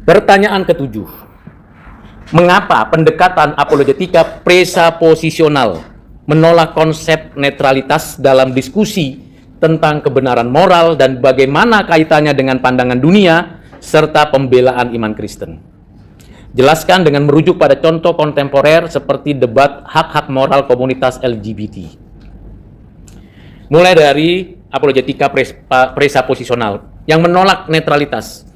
Pertanyaan ketujuh. Mengapa pendekatan apologetika presaposisional menolak konsep netralitas dalam diskusi tentang kebenaran moral dan bagaimana kaitannya dengan pandangan dunia serta pembelaan iman Kristen? Jelaskan dengan merujuk pada contoh kontemporer seperti debat hak-hak moral komunitas LGBT. Mulai dari apologetika presaposisional yang menolak netralitas,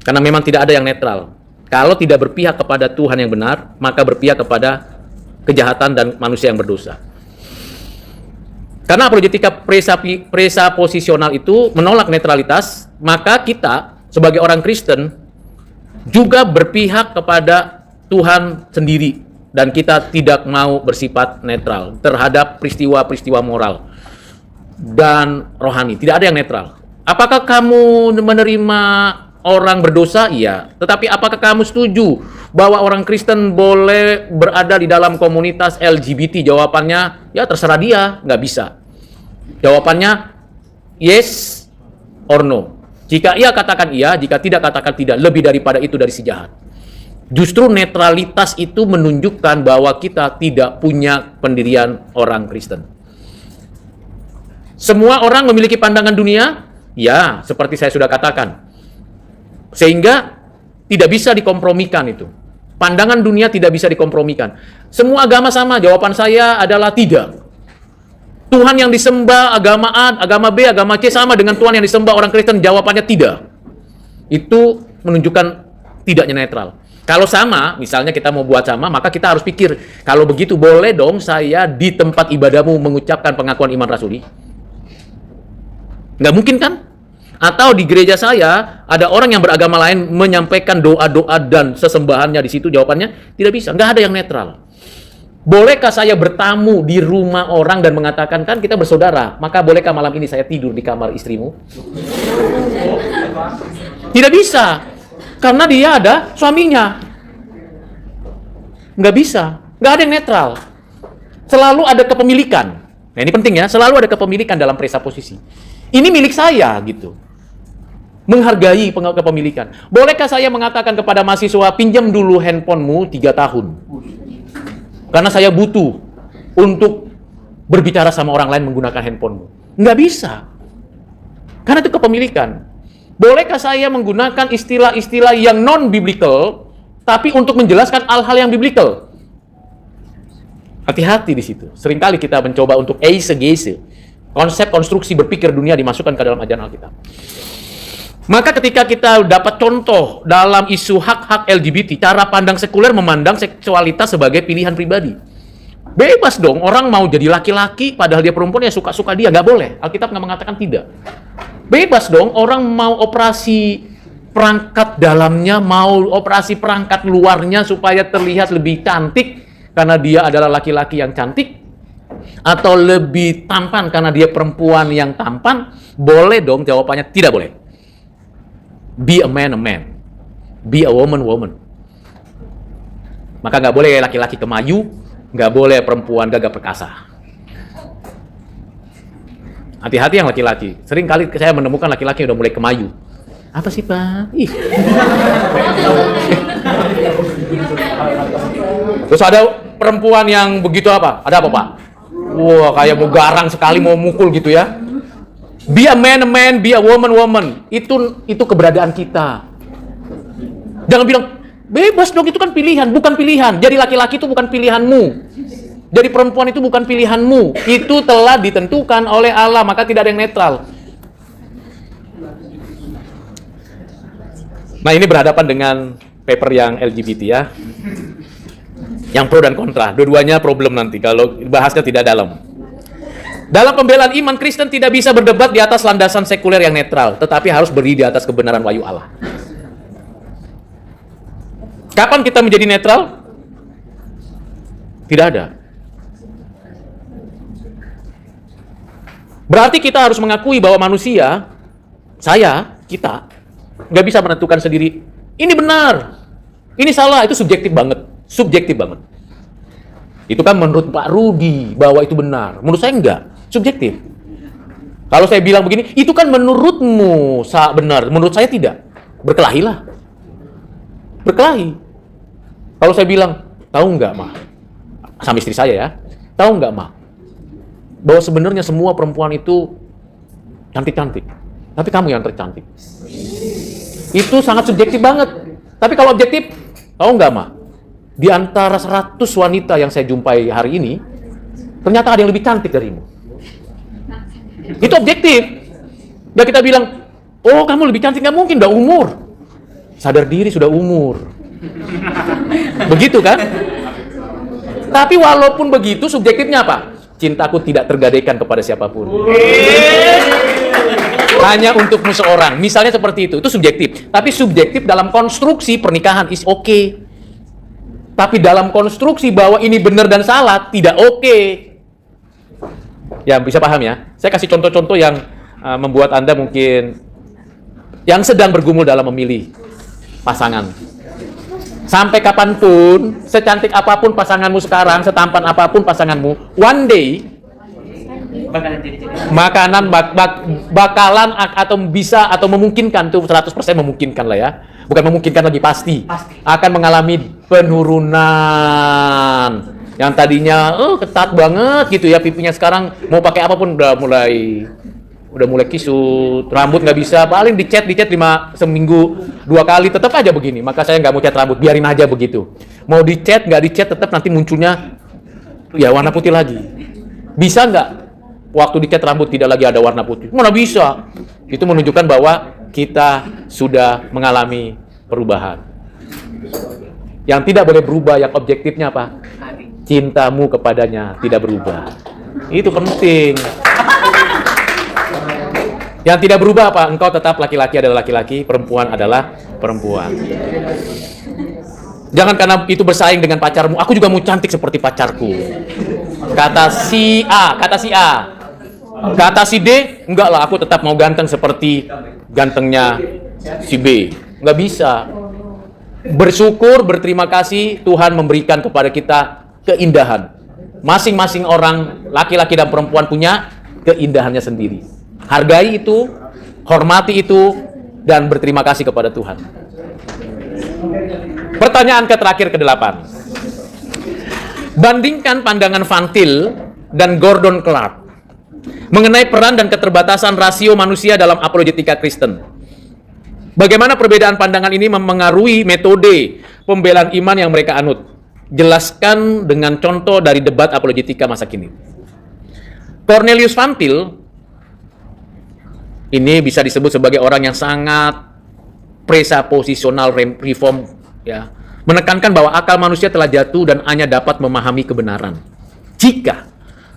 karena memang tidak ada yang netral. Kalau tidak berpihak kepada Tuhan yang benar, maka berpihak kepada kejahatan dan manusia yang berdosa. Karena apologetika presaposisional itu menolak netralitas, maka kita sebagai orang Kristen juga berpihak kepada Tuhan sendiri, dan kita tidak mau bersifat netral terhadap peristiwa-peristiwa moral dan rohani. Tidak ada yang netral. Apakah kamu menerima orang berdosa? Iya. Tetapi apakah kamu setuju bahwa orang Kristen boleh berada di dalam komunitas LGBT? Jawabannya, ya terserah dia, nggak bisa. Jawabannya, yes or no. Jika iya, katakan iya. Jika tidak, katakan tidak. Lebih daripada itu dari si jahat. Justru netralitas itu menunjukkan bahwa kita tidak punya pendirian orang Kristen. Semua orang memiliki pandangan dunia? Ya, seperti saya sudah katakan. Sehingga tidak bisa dikompromikan itu. Pandangan dunia tidak bisa dikompromikan. Semua agama sama, jawaban saya adalah tidak. Tuhan yang disembah agama A, agama B, agama C sama dengan Tuhan yang disembah orang Kristen, jawabannya tidak. Itu menunjukkan tidaknya netral. Kalau sama, misalnya kita mau buat sama, maka kita harus pikir, kalau begitu boleh dong saya di tempat ibadahmu mengucapkan pengakuan iman rasuli? Nggak mungkin kan? Atau di gereja saya ada orang yang beragama lain menyampaikan doa-doa dan sesembahannya di situ, jawabannya tidak bisa, nggak ada yang netral. Bolehkah saya bertamu di rumah orang dan mengatakan, kan kita bersaudara, maka bolehkah malam ini saya tidur di kamar istrimu? Tidak bisa, karena dia ada suaminya. Nggak bisa, nggak ada yang netral. Selalu ada kepemilikan. Nah ini penting ya, selalu ada kepemilikan dalam presaposisi. Ini milik saya gitu. Menghargai kepemilikan. Bolehkah saya mengatakan kepada mahasiswa, pinjam dulu handphonemu 3 tahun. Karena saya butuh untuk berbicara sama orang lain menggunakan handphonemu. Nggak bisa. Karena itu kepemilikan. Bolehkah saya menggunakan istilah-istilah yang non-biblical, tapi untuk menjelaskan hal-hal yang biblical? Hati-hati di situ. Seringkali kita mencoba untuk eisegese. Konsep konstruksi berpikir dunia dimasukkan ke dalam ajaran Alkitab. Maka ketika kita dapat contoh dalam isu hak-hak LGBT, cara pandang sekuler memandang seksualitas sebagai pilihan pribadi. Bebas dong, orang mau jadi laki-laki padahal dia perempuan, ya suka-suka dia, nggak boleh. Alkitab nggak mengatakan tidak. Bebas dong, orang mau operasi perangkat dalamnya, mau operasi perangkat luarnya supaya terlihat lebih cantik karena dia adalah laki-laki yang cantik, atau lebih tampan karena dia perempuan yang tampan. Boleh dong, jawabannya tidak boleh. Be a man, be a woman. Maka nggak boleh laki-laki kemayu, nggak boleh perempuan gagah perkasa. Hati-hati yang laki-laki. Sering kali saya menemukan laki-laki yang udah mulai kemayu. Apa sih Pak? Ih. Terus ada perempuan yang begitu apa? Ada apa Pak? Wah, kayak mau garang sekali, mau mukul gitu ya. Be a man, be a woman. Itu keberadaan kita. Jangan bilang, bebas dong, itu kan pilihan. Bukan pilihan. Jadi laki-laki itu bukan pilihanmu. Jadi perempuan itu bukan pilihanmu. Itu telah ditentukan oleh Allah, maka tidak ada yang netral. Nah, ini berhadapan dengan paper yang LGBT ya. Yang pro dan kontra. Dua-duanya problem nanti kalau bahasnya tidak dalam. Dalam pembelaan iman, Kristen tidak bisa berdebat di atas landasan sekuler yang netral, tetapi harus berdiri di atas kebenaran wahyu Allah. Kapan kita menjadi netral? Tidak ada. Berarti kita harus mengakui bahwa manusia, kita, nggak bisa menentukan sendiri, ini benar, ini salah, itu subjektif banget. Itu kan menurut Pak Rudi bahwa itu benar. Menurut saya enggak. Subjektif. Kalau saya bilang begini, itu kan menurutmu benar, menurut saya tidak. Berkelahilah. berkelahi. Kalau saya bilang, tahu nggak, Ma? Sama istri saya ya, tahu nggak, Ma? Bahwa sebenarnya semua perempuan itu cantik-cantik, tapi kamu yang tercantik. Itu sangat subjektif banget. Tapi kalau objektif, tahu nggak, Ma? Di antara 100 wanita yang saya jumpai hari ini, ternyata ada yang lebih cantik darimu. Itu objektif. Dan kita bilang, oh kamu lebih cantik, nggak mungkin, udah umur. Sadar diri sudah umur. Begitu kan? Tapi walaupun begitu, subjektifnya apa? Cintaku tidak tergadaikan kepada siapapun. Hanya untukmu seorang. Misalnya seperti itu subjektif. Tapi subjektif dalam konstruksi pernikahan is oke. Tapi dalam konstruksi bahwa ini benar dan salah, tidak oke. Ya, bisa paham ya? Saya kasih contoh-contoh yang membuat Anda mungkin yang sedang bergumul dalam memilih pasangan. Sampai kapanpun, secantik apapun pasanganmu sekarang, setampan apapun pasanganmu, one day makanan bakalan atau bisa atau memungkinkan tuh 100% memungkinkan lah ya. Bukan memungkinkan lagi, pasti akan mengalami penurunan. Yang tadinya ketat banget gitu ya pipinya, sekarang mau pakai apapun udah mulai kisut, rambut nggak bisa, paling dicat seminggu 2 kali, tetap aja begini. Maka saya nggak mau cat rambut, biarin aja begitu. Mau dicat, nggak dicat, tetap nanti munculnya ya warna putih lagi. Bisa nggak waktu dicat rambut tidak lagi ada warna putih? Mana bisa? Itu menunjukkan bahwa kita sudah mengalami perubahan. Yang tidak boleh berubah, yang objektifnya apa? Cintamu kepadanya tidak berubah. Itu penting. Yang tidak berubah apa? Engkau tetap laki-laki adalah laki-laki, perempuan adalah perempuan. Jangan karena itu bersaing dengan pacarmu, aku juga mau cantik seperti pacarku. Kata si A. Kata si D, enggak lah, aku tetap mau ganteng seperti gantengnya si B. Enggak bisa. Bersyukur, berterima kasih, Tuhan memberikan kepada kita keindahan. Masing-masing orang, laki-laki dan perempuan punya keindahannya sendiri. Hargai itu, hormati itu, dan berterima kasih kepada Tuhan. Pertanyaan terakhir ke-8. Bandingkan pandangan Van Til dan Gordon Clark mengenai peran dan keterbatasan rasio manusia dalam apologetika Kristen. Bagaimana perbedaan pandangan ini memengaruhi metode pembelaan iman yang mereka anut? Jelaskan dengan contoh dari debat apologetika masa kini. Cornelius Van Til ini bisa disebut sebagai orang yang sangat presaposisional reform, ya, menekankan bahwa akal manusia telah jatuh dan hanya dapat memahami kebenaran jika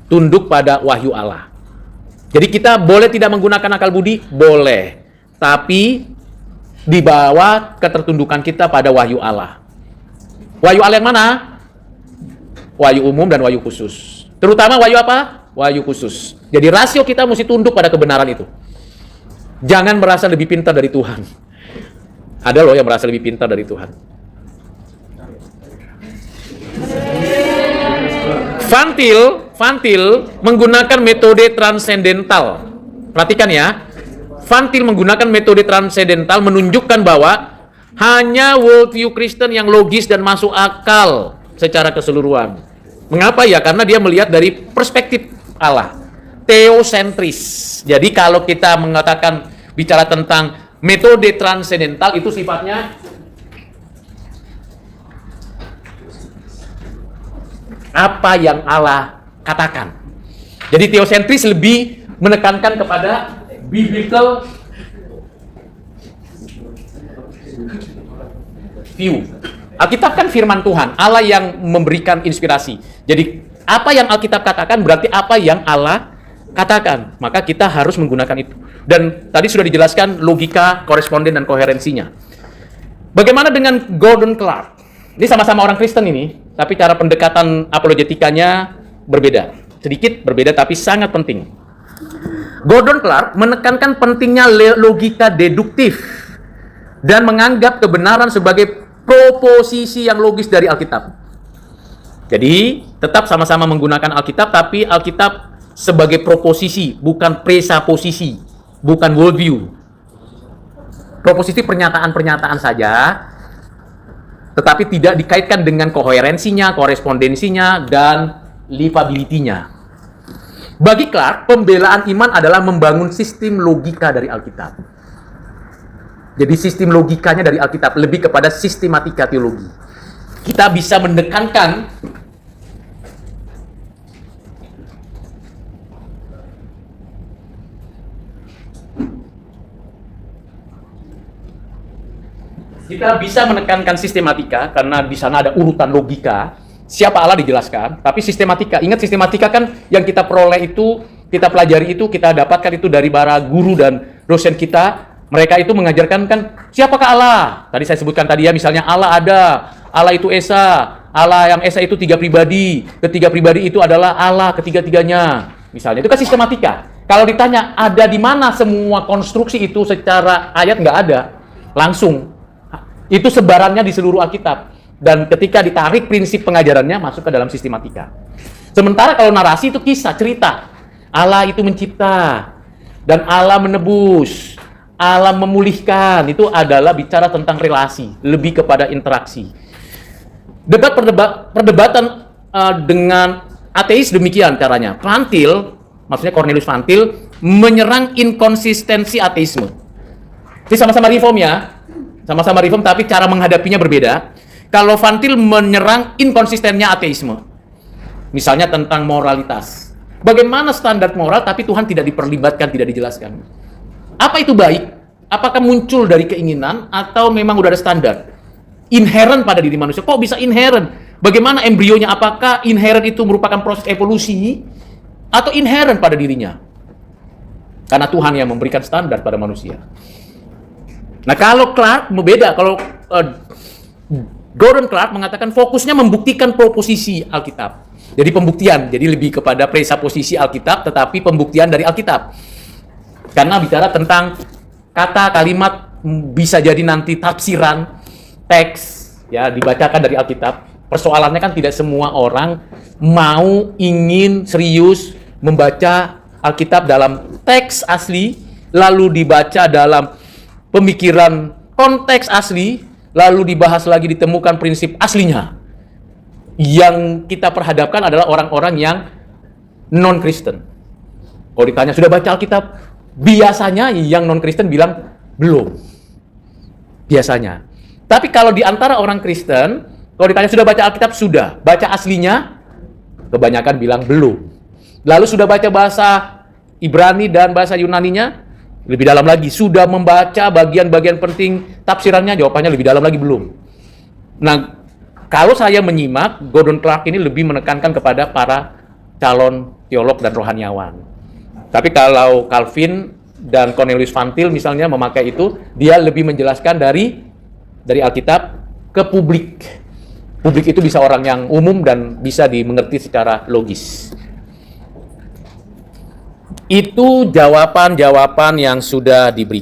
tunduk pada wahyu Allah. Jadi kita boleh tidak menggunakan akal budi? Boleh. Tapi di bawah ketertundukan kita pada wahyu Allah. Wahyu Allah yang mana? Wahyu umum dan wahyu khusus. Terutama wahyu apa? Wahyu khusus. Jadi rasio kita mesti tunduk pada kebenaran itu. Jangan merasa lebih pintar dari Tuhan. Ada loh yang merasa lebih pintar dari Tuhan. Van Til menggunakan metode transendental. Perhatikan ya. Van Til menggunakan metode transendental menunjukkan bahwa hanya worldview Kristen yang logis dan masuk akal secara keseluruhan. Mengapa ya? Karena dia melihat dari perspektif Allah. Teosentris. Jadi kalau kita mengatakan bicara tentang metode transendental, itu sifatnya apa yang Allah katakan. Jadi teosentris lebih menekankan kepada biblical view. Alkitab kan firman Tuhan, Allah yang memberikan inspirasi. Jadi apa yang Alkitab katakan berarti apa yang Allah katakan. Maka kita harus menggunakan itu. Dan tadi sudah dijelaskan logika, koresponden, dan koherensinya. Bagaimana dengan Gordon Clark? Ini sama-sama orang Kristen ini, tapi cara pendekatan apologetikanya berbeda. Sedikit berbeda, tapi sangat penting. Gordon Clark menekankan pentingnya logika deduktif dan menganggap kebenaran sebagai proposisi yang logis dari Alkitab. Jadi, tetap sama-sama menggunakan Alkitab, tapi Alkitab sebagai proposisi, bukan presaposisi, bukan worldview. Proposisi pernyataan-pernyataan saja, tetapi tidak dikaitkan dengan koherensinya, korespondensinya, dan livability-nya. Bagi Clark, pembelaan iman adalah membangun sistem logika dari Alkitab. Jadi sistem logikanya dari Alkitab lebih kepada sistematika teologi. Kita bisa menekankan sistematika karena di sana ada urutan logika. Siapa Allah dijelaskan, tapi sistematika. Ingat sistematika kan yang kita peroleh itu, kita pelajari itu, kita dapatkan itu dari para guru dan dosen kita. Mereka itu mengajarkan kan siapakah Allah? Tadi saya sebutkan tadi ya, misalnya Allah ada, Allah itu Esa, Allah yang Esa itu 3 pribadi, ketiga pribadi itu adalah Allah ketiga-tiganya. Misalnya itu kan sistematika. Kalau ditanya ada di mana semua konstruksi itu secara ayat nggak ada, langsung. Itu sebarannya di seluruh Alkitab. Dan ketika ditarik prinsip pengajarannya masuk ke dalam sistematika. Sementara kalau narasi itu kisah, cerita. Allah itu mencipta. Dan Allah menebus. Allah memulihkan. Itu adalah bicara tentang relasi. Lebih kepada interaksi. Perdebatan dengan ateis demikian caranya. Van Til, maksudnya Cornelius Van Til, menyerang inkonsistensi ateisme. Ini sama-sama reform ya. Sama-sama reform, tapi cara menghadapinya berbeda. Kalau Van Til menyerang inkonsistennya ateisme. Misalnya tentang moralitas. Bagaimana standar moral, tapi Tuhan tidak diperlibatkan, tidak dijelaskan. Apa itu baik? Apakah muncul dari keinginan, atau memang udah ada standar? Inherent pada diri manusia. Kok bisa inherent? Bagaimana embrionya? Apakah inherent itu merupakan proses evolusi? Atau inherent pada dirinya? Karena Tuhan yang memberikan standar pada manusia. Nah, kalau Clark berbeda. Kalau Gordon Clark mengatakan fokusnya membuktikan proposisi Alkitab. Jadi pembuktian, jadi lebih kepada presaposisi Alkitab, tetapi pembuktian dari Alkitab. Karena bicara tentang kata, kalimat, bisa jadi nanti tafsiran, teks, ya dibacakan dari Alkitab. Persoalannya kan tidak semua orang mau, ingin, serius membaca Alkitab dalam teks asli, lalu dibaca dalam pemikiran konteks asli, lalu dibahas lagi, ditemukan prinsip aslinya. Yang kita perhadapkan adalah orang-orang yang non-Kristen. Kalau ditanya, sudah baca Alkitab? Biasanya yang non-Kristen bilang, belum. Biasanya. Tapi kalau di antara orang Kristen, kalau ditanya, sudah baca Alkitab? Sudah. Baca aslinya? Kebanyakan bilang, belum. Lalu sudah baca bahasa Ibrani dan bahasa Yunaninya? Lebih dalam lagi, sudah membaca bagian-bagian penting tafsirannya? Jawabannya lebih dalam lagi, belum. Nah, kalau saya menyimak, Gordon Clark ini lebih menekankan kepada para calon teolog dan rohaniawan. Tapi kalau Calvin dan Cornelius Van Til misalnya memakai itu, dia lebih menjelaskan dari Alkitab ke publik. Publik itu bisa orang yang umum dan bisa dimengerti secara logis. Itu jawaban-jawaban yang sudah diberikan.